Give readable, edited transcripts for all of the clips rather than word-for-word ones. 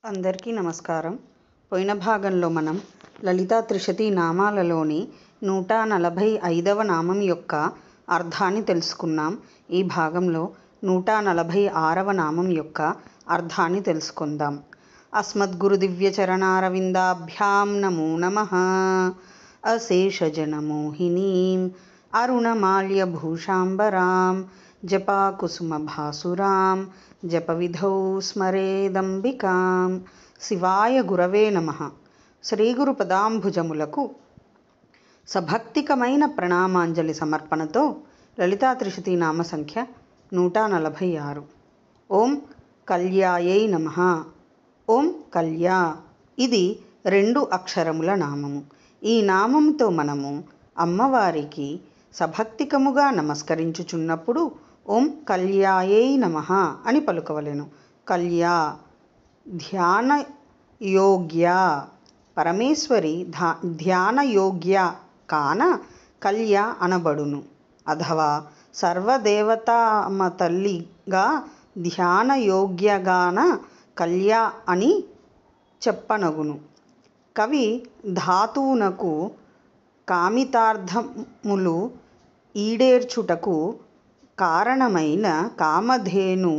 అందరికీ నమస్కారం. పోయిన భాగంలో మనం లలితా త్రిశతి నామాలలోని 145వ నామం యొక్క అర్థాన్ని తెలుసుకున్నాం. ఈ భాగంలో 146వ నామం యొక్క అర్థాన్ని తెలుసుకుందాం. అస్మద్గురు దివ్య చరణారవిందాభ్యాం నమో నమః. అశేషజనమోహినీం అరుణమాల్యభూషాంబరాం జపాకుసుమభాసురాం జపవిధౌ స్మరేదంబికాం. శివాయ గురవే నమః. శ్రీగురు పదాంభుజములకు సభక్తికమైన ప్రణామాంజలి సమర్పణతో లలితా త్రిశతి నామ సంఖ్య 146. ఓం కళ్యాయై నమః. ఓం కళ్యా ఇది 2 అక్షరముల నామము. ఈ నామంతో మనము అమ్మవారికి సభక్తికముగా నమస్కరించుచున్నప్పుడు ఓం కళ్యాయై నమః అని పలుకవలెను. కళ్యా ధ్యానయోగ్య, పరమేశ్వరి ధ్యానయోగ్య కాన కళ్య అనబడును. అథవా సర్వదేవతామ తల్లిగా ధ్యానయోగ్యగాన కళ్య అని చెప్పనగును. కవి ధాతువునకు కామితార్థములు ఈడేర్చుటకు కారణమైన కామధేను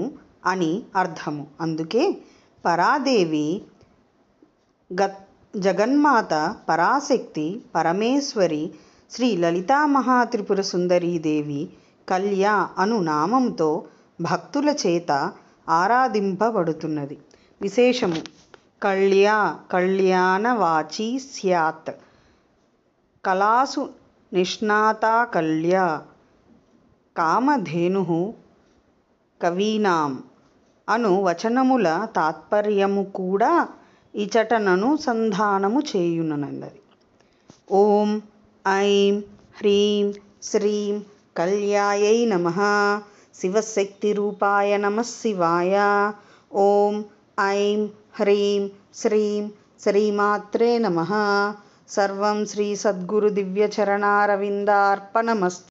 అని అర్థము. అందుకే పరాదేవి జగన్మాత పరాశక్తి పరమేశ్వరి శ్రీ లలితా మహాత్రిపుర సుందరీదేవి కళ్య అను నామంతో భక్తుల చేత ఆరాధింపబడుతున్నది. విశేషము కళ్య కళ్యాణవాచి స్యాత్, కళాసు నిష్ణాతా కళ్య, కామధేను కవీనాం అను వచనముల తాత్పర్యము కూడా ఇచటననుసంధానము చేయునన్నది. ఓం ఐం హ్రీం శ్రీం కళ్యాయై నమః. శివశక్తి రూపాయ నమః శివాయ. ఓం ఐం హ్రీం శ్రీం శ్రీమాత్రే నమః. సర్వం శ్రీ సద్గురు దివ్య చరణారవిందార్పణమస్తు.